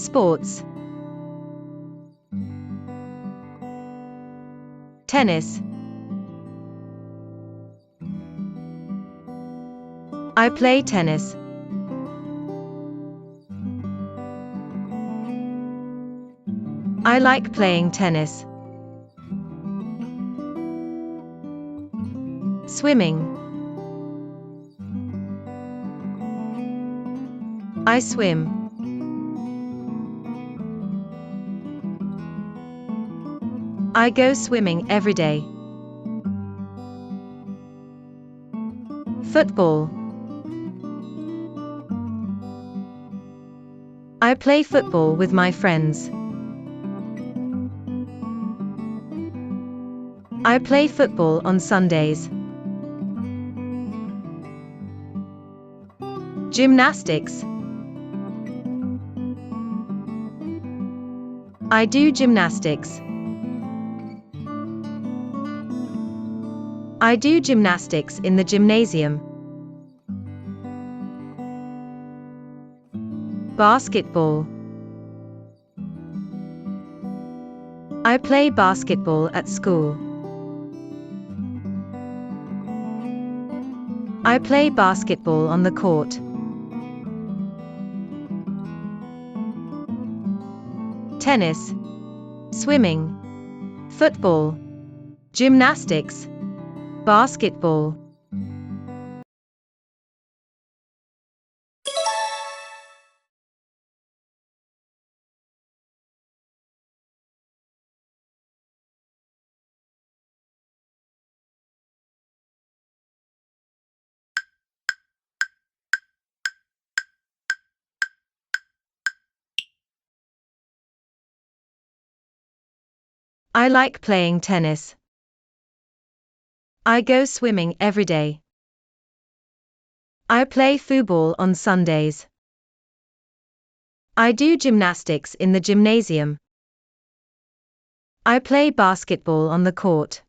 Sports. Tennis. I play tennis. I like playing tennis. Swimming. I swim. I go swimming every day. Football. I play football with my friends. I play football on Sundays. Gymnastics. I do gymnastics. I do gymnastics in the gymnasium. Basketball. I play basketball at school. I play basketball on the court. Tennis. Swimming. Football. Gymnastics. Basketball. I like playing tennis. I go swimming every day. I play football on Sundays. I do gymnastics in the gymnasium. I play basketball on the court.